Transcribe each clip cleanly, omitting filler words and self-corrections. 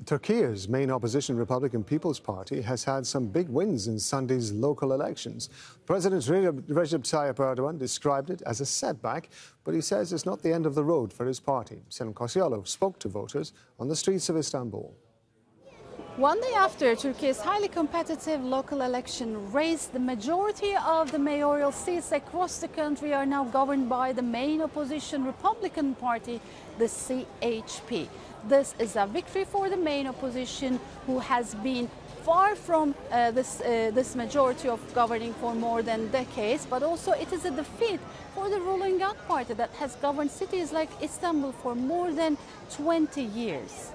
Turkey's main opposition Republican People's Party has had some big wins in Sunday's local elections. President Recep Tayyip Erdogan described it as a setback, but he says it's not the end of the road for his party. Sinem spoke to voters on the streets of Istanbul. One day after Turkey's highly competitive local election race, the majority of the mayoral seats across the country are now governed by the main opposition Republican Party, the CHP. This is a victory for the main opposition, who has been far from this majority of governing for more than decades, but also it is a defeat for the ruling AK Party that has governed cities like Istanbul for more than 20 years.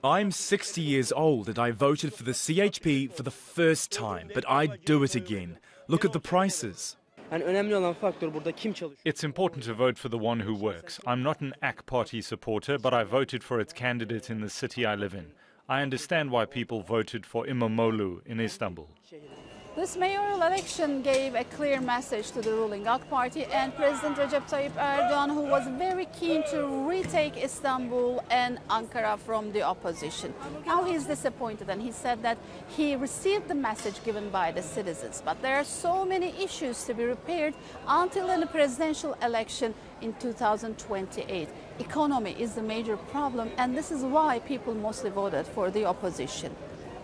I'm 60 years old and I voted for the CHP for the first time, but I'd do it again. Look at the prices. It's important to vote for the one who works. I'm not an AK Party supporter, but I voted for its candidate in the city I live in. I understand why people voted for Imamoglu in Istanbul. This mayoral election gave a clear message to the ruling AK Party and President Recep Tayyip Erdogan, who was very keen to retake Istanbul and Ankara from the opposition. Now he's disappointed, and he said that he received the message given by the citizens, but there are so many issues to be repaired until the presidential election in 2028. Economy is the major problem, and this is why people mostly voted for the opposition.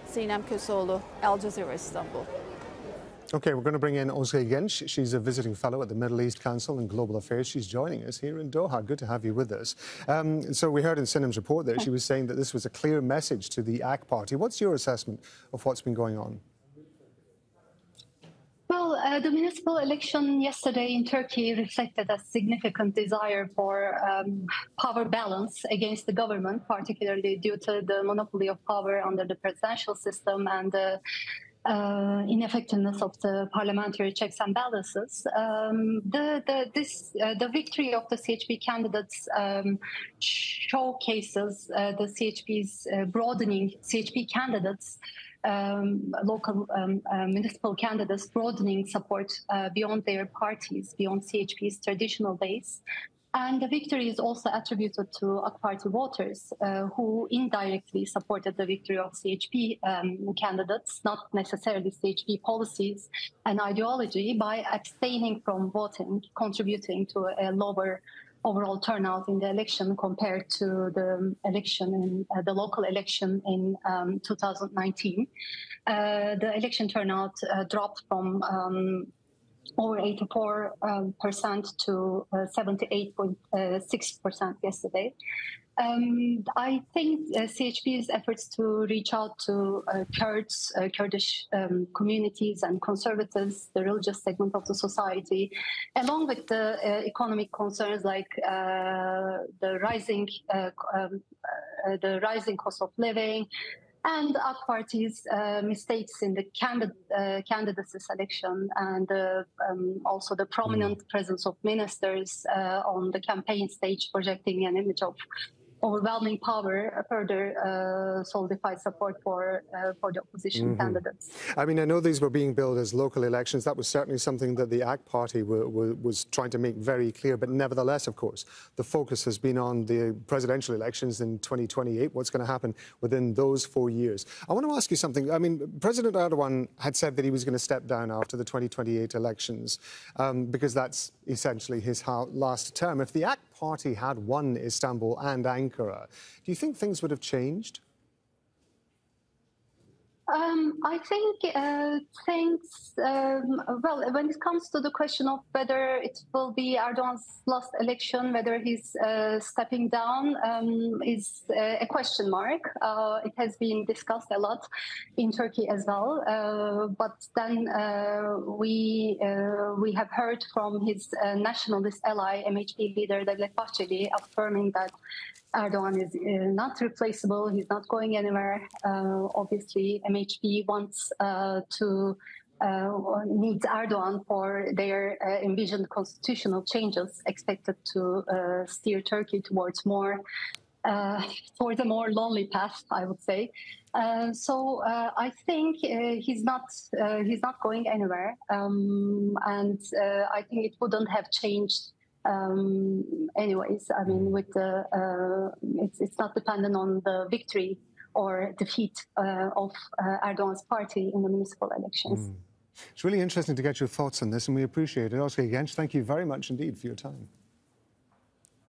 Sinem, Koseoglu, Jazeera, Istanbul. Okay, we're going to bring in Ozge Genc. She's a visiting fellow at the Middle East Council and Global Affairs. She's joining us here in Doha. Good to have you with us. So we heard in Sinem's report there, she was saying that this was a clear message to the AK Party. What's your assessment of what's been going on? Well, the municipal election yesterday in Turkey reflected a significant desire for power balance against the government, particularly due to the monopoly of power under the presidential system and the ineffectiveness of the parliamentary checks and balances. The victory of the CHP candidates showcases the CHP's broadening CHP candidates. Local municipal candidates broadening support beyond their parties, beyond CHP's traditional base. And the victory is also attributed to AK Party voters who indirectly supported the victory of CHP candidates, not necessarily CHP policies and ideology, by abstaining from voting, contributing to a lower overall turnout in the election compared to the election in the local election in 2019. The election turnout dropped from over 84% to 78.6% yesterday. I think CHP's efforts to reach out to Kurdish communities and conservatives, the religious segment of the society, along with the economic concerns like the rising cost of living, and AK Party's mistakes in the candidacy selection, and also the prominent presence of ministers on the campaign stage projecting an image of overwhelming power further solidified support for the opposition candidates. I mean, I know these were being billed as local elections. That was certainly something that the AK Party was trying to make very clear. But nevertheless, of course, the focus has been on the presidential elections in 2028, what's going to happen within those 4 years. I want to ask you something. I mean, President Erdogan had said that he was going to step down after the 2028 elections because that's essentially his last term. If the AK Party had won Istanbul and Ankara, do you think things would have changed? I think things, well, when it comes to the question of whether it will be Erdogan's last election, whether he's stepping down, is a question mark. It has been discussed a lot in Turkey as well. But then we have heard from his nationalist ally, MHP leader Devlet Bahçeli, affirming that Erdogan is not replaceable. He's not going anywhere. Obviously, MHP wants needs Erdogan for their envisioned constitutional changes expected to steer Turkey towards a more lonely path, I would say. So I think he's not going anywhere, and I think it wouldn't have changed anyways, I mean, with the it's not dependent on the victory or defeat of Erdogan's party in the municipal elections. It's really interesting to get your thoughts on this, and we appreciate it. Ozge, Genc, thank you very much indeed for your time.